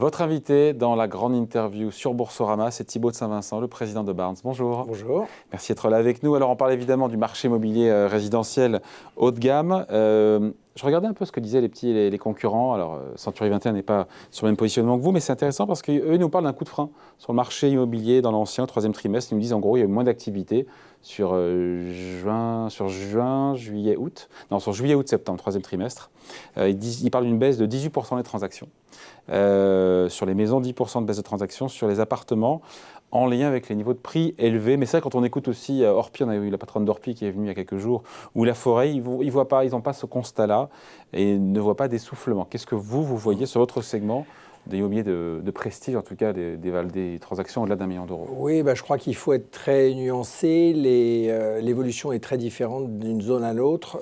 Votre invité dans la grande interview sur Boursorama, c'est Thibaut de Saint-Vincent, le président de Barnes. Bonjour. Bonjour. Merci d'être là avec nous. Alors, on parle évidemment du marché immobilier résidentiel haut de gamme. Je regardais un peu ce que disaient les petits et les concurrents. Alors, Century 21 n'est pas sur le même positionnement que vous, mais c'est intéressant parce qu'eux nous parlent d'un coup de frein sur le marché immobilier dans l'ancien troisième trimestre. Ils nous disent en gros, il y a eu moins d'activité sur juillet, août. Non, sur juillet, août, septembre, troisième trimestre. Ils parlent d'une baisse de 18% des transactions. Sur les maisons, 10% de baisse de transactions. Sur les appartements, en lien avec les niveaux de prix élevés. Mais ça, quand on écoute aussi Orpi, on a eu la patronne d'Orpi qui est venue il y a quelques jours, ou La Forêt, ils n'ont pas ce constat-là et ne voient pas d'essoufflement. Qu'est-ce que vous voyez sur votre segment des immobiliers de prestige, en tout cas des transactions au-delà d'1 million d'euros? Oui, je crois qu'il faut être très nuancé. L'évolution est très différente d'une zone à l'autre.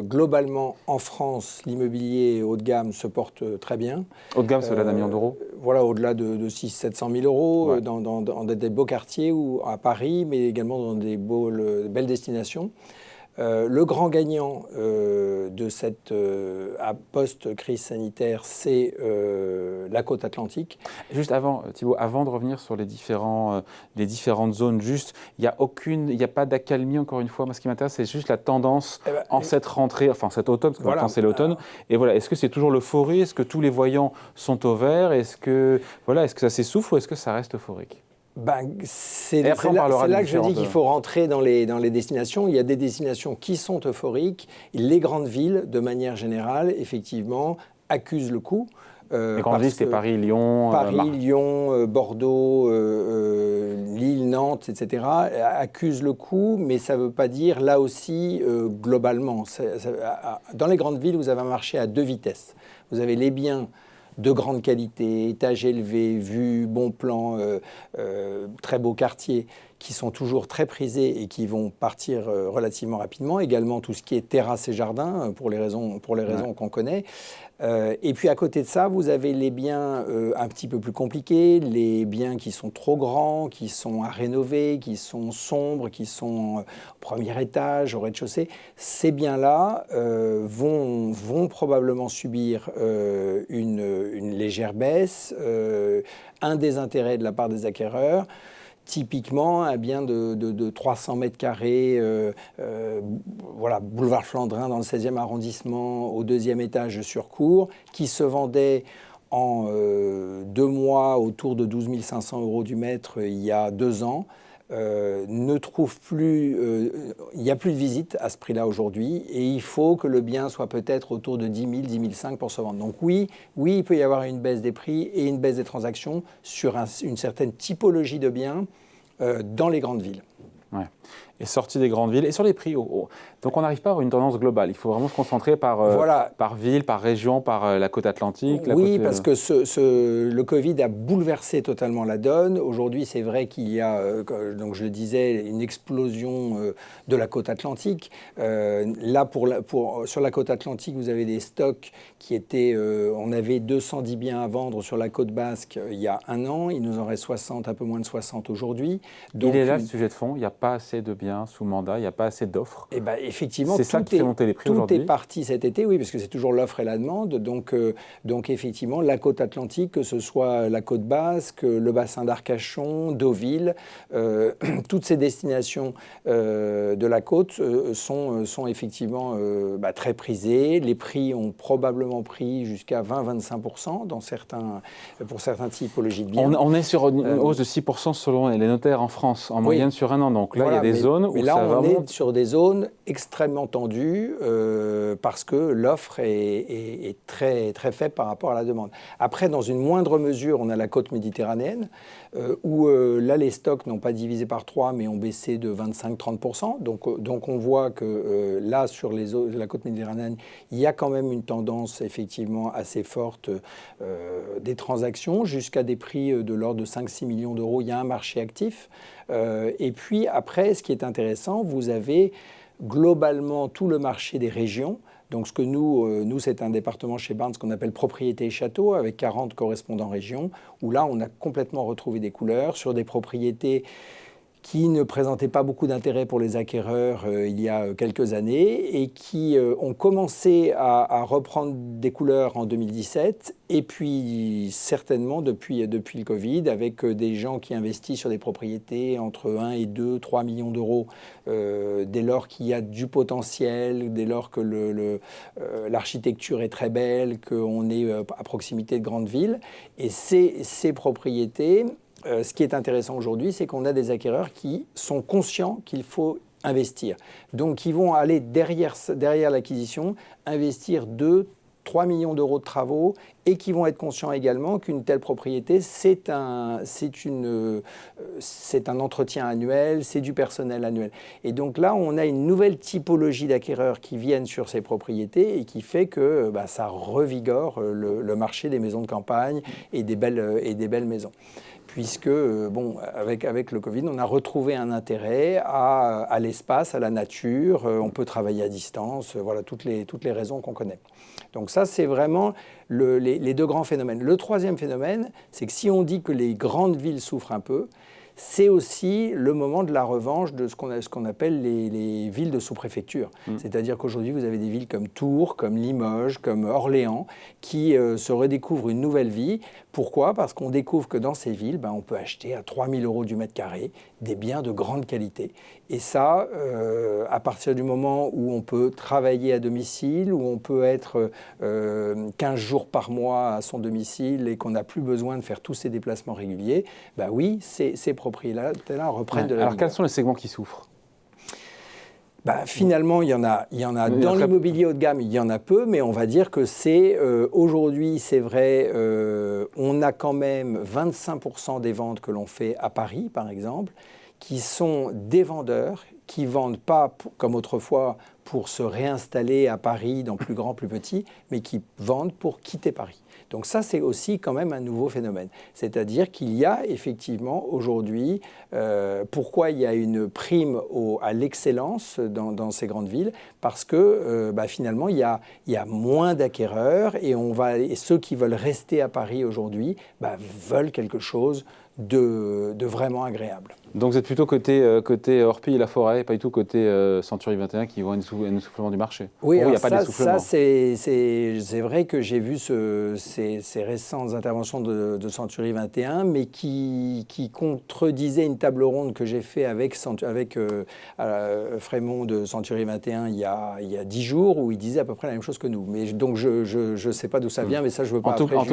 Globalement, en France, l'immobilier haut de gamme se porte très bien. Haut de gamme, c'est au-delà d'1 million d'euros? Voilà, au-delà de 600 000 euros, ouais. dans des beaux quartiers ou à Paris, mais également dans des belles destinations. Le grand gagnant de cette post-crise sanitaire, c'est la côte atlantique. Juste avant, Thibaut, avant de revenir sur les différentes zones, juste, il n'y a pas d'accalmie, encore une fois. Moi, ce qui m'intéresse, c'est juste la tendance en cette rentrée, enfin cet automne, parce que maintenant c'est l'automne. Et voilà, est-ce que c'est toujours l'euphorie? Est-ce que tous les voyants sont au vert? Est-ce que ça s'essouffle ou est-ce que ça reste euphorique? C'est là que je dis qu'il faut rentrer dans les destinations. Il y a des destinations qui sont euphoriques. Les grandes villes, de manière générale, effectivement, accusent le coup. Les grandes villes, c'était Paris, Lyon... Lyon, Bordeaux, Lille, Nantes, etc. accusent le coup, mais ça ne veut pas dire, là aussi, globalement. Dans les grandes villes, vous avez un marché à deux vitesses. Vous avez les biens de grande qualité, étage élevé, vue, bon plan, très beau quartier, qui sont toujours très prisés et qui vont partir relativement rapidement. Également tout ce qui est terrasse et jardin, pour les raisons qu'on connaît. Et puis à côté de ça, vous avez les biens un petit peu plus compliqués, les biens qui sont trop grands, qui sont à rénover, qui sont sombres, qui sont au premier étage, au rez-de-chaussée. Ces biens-là vont probablement subir une légère baisse, un désintérêt de la part des acquéreurs. Typiquement, un bien de 300 mètres carrés, boulevard Flandrin dans le 16e arrondissement, au 2e étage sur cour, qui se vendait en 2 mois autour de 12 500 euros du mètre il y a 2 ans, ne trouve plus, il n'y a plus de visite à ce prix-là aujourd'hui et il faut que le bien soit peut-être autour de 10 000, 10 500 pour se vendre. Donc oui, il peut y avoir une baisse des prix et une baisse des transactions sur une certaine typologie de biens dans les grandes villes. Ouais. Et sortie des grandes villes. Et sur les prix, donc on n'arrive pas à une tendance globale. Il faut vraiment se concentrer par ville, par région, par la côte atlantique. Parce que le Covid a bouleversé totalement la donne. Aujourd'hui, c'est vrai qu'il y a, donc je le disais, une explosion de la côte atlantique. Là, sur la côte atlantique, vous avez des stocks qui étaient... on avait 210 biens à vendre sur la côte basque il y a 1 an. Il nous en reste 60, un peu moins de 60 aujourd'hui. Donc, il est là, le sujet de fond. Il n'y a pas assez de biens sous mandat, il n'y a pas assez d'offres. Et effectivement, c'est ça qui fait monter les prix aujourd'hui. Tout est parti cet été, oui, parce que c'est toujours l'offre et la demande. Donc effectivement, la côte atlantique, que ce soit la côte basque, le bassin d'Arcachon, Deauville, toutes ces destinations de la côte sont effectivement très prisées. Les prix ont probablement pris jusqu'à 20-25% pour certaines typologies de biens. On est sur une hausse de 6% selon les notaires en France, en moyenne sur 1 an. Donc là, il y a des zones où ça va monter. Sur des zones extrêmement tendues parce que l'offre est très, très faible par rapport à la demande. Après, dans une moindre mesure, on a la côte méditerranéenne où là, les stocks n'ont pas divisé par 3 mais ont baissé de 25-30%. Donc on voit que là, sur la côte méditerranéenne, il y a quand même une tendance effectivement assez forte des transactions jusqu'à des prix de l'ordre de 5-6 millions d'euros. Il y a un marché actif. Et puis après, ce qui est intéressant, vous avez globalement tout le marché des régions. Donc ce que nous c'est un département chez Barnes qu'on appelle propriété et château avec 40 correspondants régions, où là on a complètement retrouvé des couleurs sur des propriétés qui ne présentaient pas beaucoup d'intérêt pour les acquéreurs il y a quelques années et qui ont commencé à reprendre des couleurs en 2017 et puis certainement depuis le Covid avec des gens qui investissent sur des propriétés entre 1 et 2, 3 millions d'euros dès lors qu'il y a du potentiel, dès lors que l'architecture est très belle, qu'on est à proximité de grandes villes. Et ces propriétés... ce qui est intéressant aujourd'hui, c'est qu'on a des acquéreurs qui sont conscients qu'il faut investir. Donc, ils vont aller derrière l'acquisition, investir 2, 3 millions d'euros de travaux et qui vont être conscients également qu'une telle propriété, c'est un entretien annuel, c'est du personnel annuel. Et donc là, on a une nouvelle typologie d'acquéreurs qui viennent sur ces propriétés et qui fait que ça revigore le marché des maisons de campagne et des belles maisons. Puisque, avec le Covid, on a retrouvé un intérêt à l'espace, à la nature, on peut travailler à distance, voilà, toutes les raisons qu'on connaît. Donc ça, c'est vraiment les deux grands phénomènes. Le troisième phénomène, c'est que si on dit que les grandes villes souffrent un peu, c'est aussi le moment de la revanche de ce qu'on appelle les villes de sous-préfecture. C'est-à-dire qu'aujourd'hui, vous avez des villes comme Tours, comme Limoges, comme Orléans, qui se redécouvrent une nouvelle vie. Pourquoi ? Parce qu'on découvre que dans ces villes, on peut acheter à 3 000 € du mètre carré des biens de grande qualité. Et ça, à partir du moment où on peut travailler à domicile, où on peut être 15 jours par mois à son domicile et qu'on n'a plus besoin de faire tous ces déplacements réguliers, oui, ces propriétés-là reprennent de la Alors, vigueur. quels sont les segments qui souffrent ? Finalement, il y en a dans l'immobilier haut de gamme, il y en a peu, mais on va dire que c'est aujourd'hui, c'est vrai, on a quand même 25% des ventes que l'on fait à Paris, par exemple, qui sont des vendeurs qui ne vendent pas, comme autrefois, pour se réinstaller à Paris dans plus grand, plus petit, mais qui vendent pour quitter Paris. Donc ça, c'est aussi quand même un nouveau phénomène. C'est-à-dire qu'il y a effectivement aujourd'hui, pourquoi il y a une prime à l'excellence dans ces grandes villes ? Parce que finalement, il y a moins d'acquéreurs et ceux qui veulent rester à Paris aujourd'hui veulent quelque chose de vraiment agréable. Donc vous êtes plutôt côté Orpi et la Forêt, pas du tout côté Century 21 qui voit un essoufflement du marché. Oui, il n'y a pas d'essoufflement. Ça c'est vrai que j'ai vu ces récentes interventions de Century 21, mais qui contredisaient une table ronde que j'ai faite avec Frémont de Century 21 il y a 10 jours, où il disait à peu près la même chose que nous. Mais donc je ne sais pas d'où ça vient, mais ça je ne veux pas en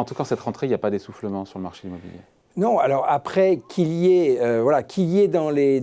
tout cas, cette rentrée, il n'y a pas d'essoufflement sur le marché immobilier. Non, alors après, qu'il y ait dans les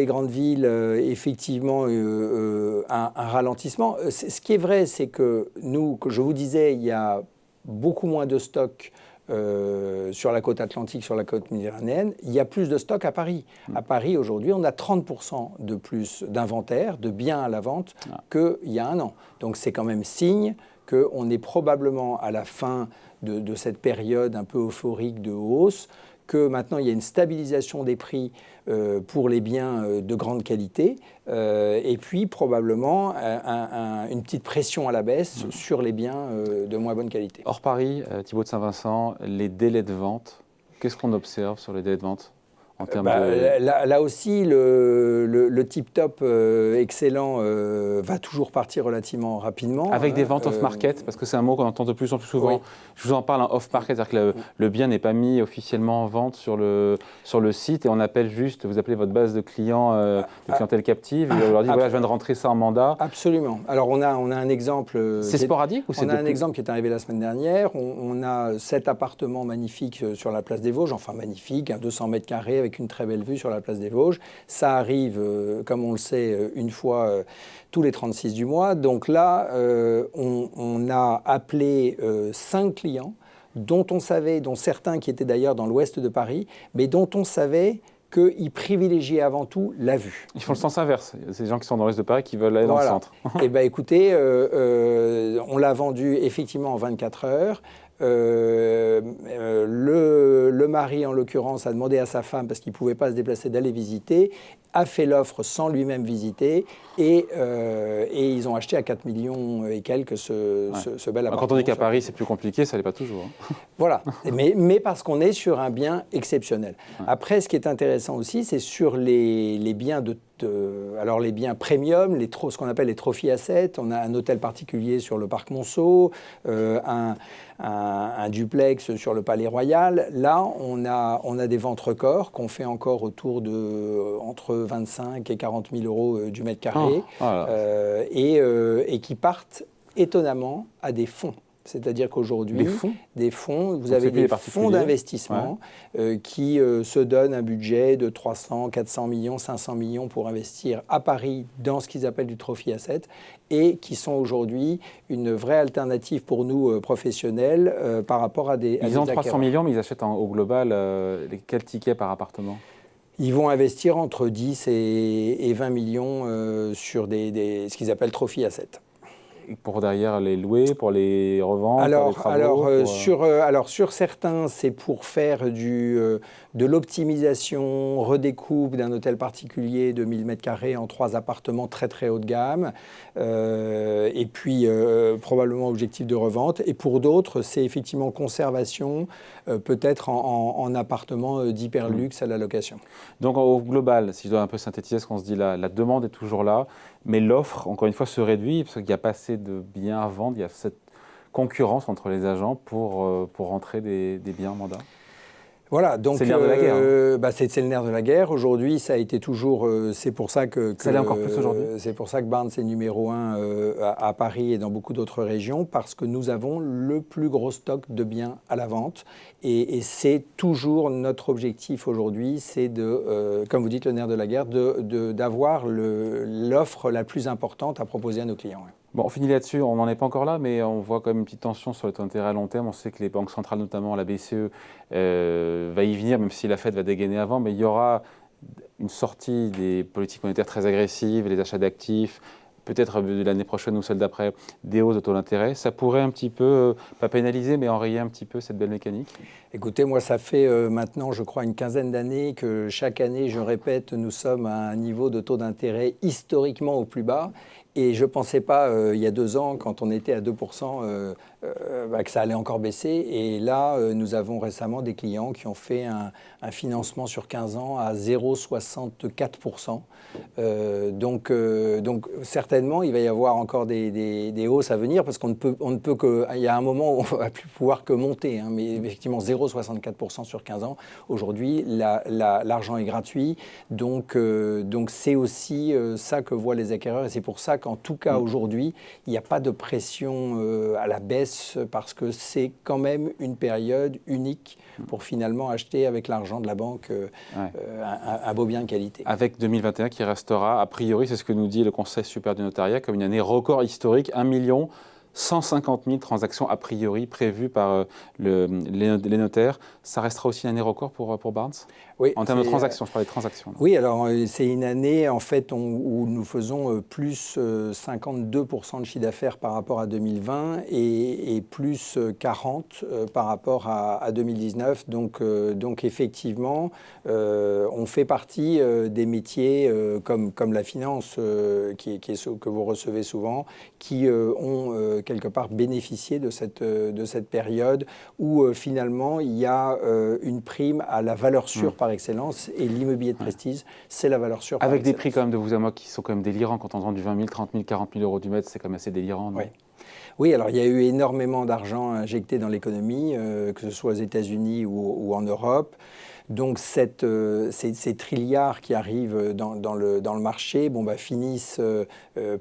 grandes villes effectivement un ralentissement. Ce qui est vrai, c'est que je vous disais, il y a beaucoup moins de stocks sur la côte atlantique, sur la côte méditerranéenne. Il y a plus de stocks à Paris. À Paris, aujourd'hui, on a 30% de plus d'inventaire, de biens à la vente qu'il y a un an. Donc c'est quand même signe qu'on est probablement à la fin de cette période un peu euphorique de hausse, que maintenant il y a une stabilisation des prix pour les biens de grande qualité, et puis probablement une petite pression à la baisse sur les biens de moins bonne qualité. Hors Paris, Thibault de Saint-Vincent, les délais de vente, qu'est-ce qu'on observe sur les délais de vente ? Là aussi, le tip-top excellent va toujours partir relativement rapidement. Avec des ventes off-market, parce que c'est un mot qu'on entend de plus en plus souvent. Oui. Je vous en parle, off-market, c'est-à-dire que le bien n'est pas mis officiellement en vente sur le site et on appelle juste, vous appelez votre base de clients, de clientèle captive, et on leur dit voilà, je viens de rentrer ça en mandat. Absolument. Alors on a un exemple. C'est sporadique ou c'est un exemple qui est arrivé la semaine dernière. On a 7 appartements magnifiques sur la place des Vosges, enfin magnifiques, 200 mètres carrés avec une très belle vue sur la place des Vosges. Ça arrive, comme on le sait, une fois tous les 36 du mois. Donc là, on a appelé 5 clients dont certains qui étaient d'ailleurs dans l'ouest de Paris, mais dont on savait qu'ils privilégiaient avant tout la vue. Ils font le sens inverse. C'est des gens qui sont dans l'ouest de Paris qui veulent aller dans le centre. Eh bien écoutez, on l'a vendu effectivement en 24 heures. Le mari, en l'occurrence, a demandé à sa femme, parce qu'il ne pouvait pas se déplacer, d'aller visiter, a fait l'offre sans lui-même visiter, et ils ont acheté à 4 millions et quelques ce bel appartement. Quand on dit qu'à Paris, c'est plus compliqué, ça n'est pas toujours. Voilà, mais parce qu'on est sur un bien exceptionnel. Après, ce qui est intéressant aussi, c'est sur les biens alors les biens premium, ce qu'on appelle les trophy assets. On a un hôtel particulier sur le parc Monceau, un duplex sur le Palais Royal. Là, on a des ventes records qu'on fait encore autour de entre 25 et 40 000 euros du mètre carré, et qui partent étonnamment à des fonds. C'est-à-dire qu'aujourd'hui, vous avez des fonds d'investissement qui se donnent un budget de 300, 400 millions, 500 millions pour investir à Paris dans ce qu'ils appellent du trophy asset, et qui sont aujourd'hui une vraie alternative pour nous professionnels par rapport à des Ils ont 300 millions, mais ils achètent au global quel ticket par appartement ? Ils vont investir entre 10 et 20 millions sur ce qu'ils appellent trophy asset. Pour derrière les louer, pour les revendre, sur certains, c'est pour faire de l'optimisation, redécoupe d'un hôtel particulier de 1000 m² en 3 appartements très très haut de gamme, et puis probablement objectif de revente. Et pour d'autres, c'est effectivement conservation, peut-être en appartement d'hyperluxe à la location. Donc au global, si je dois un peu synthétiser ce qu'on se dit là, la demande est toujours là, mais l'offre, encore une fois, se réduit parce qu'il n'y a pas assez de biens à vendre, il y a cette concurrence entre les agents pour rentrer des biens en mandat. Voilà, donc c'est le nerf de la guerre. C'est le nerf de la guerre. Aujourd'hui, ça a été toujours. C'est pour ça que ça l'est encore plus aujourd'hui. C'est pour ça que Barnes est numéro 1 à Paris et dans beaucoup d'autres régions, parce que nous avons le plus gros stock de biens à la vente, et c'est toujours notre objectif aujourd'hui, c'est comme vous dites, le nerf de la guerre, d'avoir l'offre la plus importante à proposer à nos clients. Ouais. Bon, on finit là-dessus, on n'en est pas encore là, mais on voit quand même une petite tension sur les taux d'intérêt à long terme. On sait que les banques centrales, notamment la BCE, va y venir, même si la Fed va dégainer avant, mais il y aura une sortie des politiques monétaires très agressives, les achats d'actifs, peut-être l'année prochaine ou celle d'après, des hausses de taux d'intérêt. Ça pourrait un petit peu, pas pénaliser, mais enrayer un petit peu cette belle mécanique. Écoutez, moi, ça fait maintenant, je crois, une quinzaine d'années que chaque année, je répète, nous sommes à un niveau de taux d'intérêt historiquement au plus bas. Et je ne pensais pas, il y a 2 ans, quand on était à 2%, que ça allait encore baisser. Et là, nous avons récemment des clients qui ont fait un financement sur 15 ans à 0,64%. Donc, certainement, il va y avoir encore des hausses à venir, parce qu'on ne peut que... Il y a un moment où on ne va plus pouvoir que monter. Hein, mais effectivement, 0,64% sur 15 ans. Aujourd'hui, l'argent est gratuit. Donc c'est aussi ça que voient les acquéreurs. Et c'est pour ça qu'en tout cas, aujourd'hui, il n'y a pas de pression à la baisse, parce que c'est quand même une période unique pour finalement acheter avec l'argent de la banque un beau bien de qualité. Avec 2021 qui restera, a priori, c'est ce que nous dit le Conseil supérieur du notariat, comme une année record historique, 1 150 000 transactions a priori prévues par les notaires. Ça restera aussi une année record pour Barnes ? Oui, en termes de transactions, je parlais de transactions. Là. Oui, alors c'est une année en fait où nous faisons plus 52% de chiffre d'affaires par rapport à 2020 et plus 40% par rapport à 2019. Donc effectivement, on fait partie des métiers comme la finance, que vous recevez souvent, qui ont quelque part bénéficié de cette période où finalement il y a une prime à la valeur sûre par excellence, et l'immobilier de prestige, c'est la valeur sûre par excellence. Avec des prix quand même de vous à moi qui sont quand même délirants, quand on vend du 20 000, 30 000, 40 000 euros du mètre, c'est quand même assez délirant. Non ? Oui, alors il y a eu énormément d'argent injecté dans l'économie, que ce soit aux États-Unis ou en Europe. Donc ces trilliards qui arrivent dans le marché finissent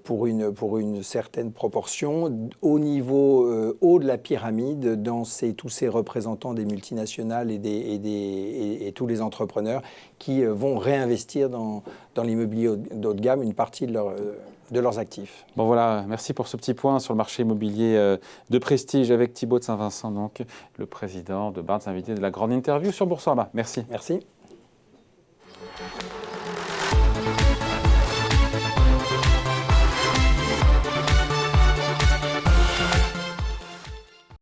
pour une certaine proportion au niveau haut de la pyramide, dans tous ces représentants des multinationales et tous les entrepreneurs qui vont réinvestir dans l'immobilier haut de gamme une partie de leurs actifs. Bon voilà, merci pour ce petit point sur le marché immobilier de prestige avec Thibaut de Saint-Vincent, donc le président de Barnes, invité de la grande interview sur Boursorama. Merci. Merci.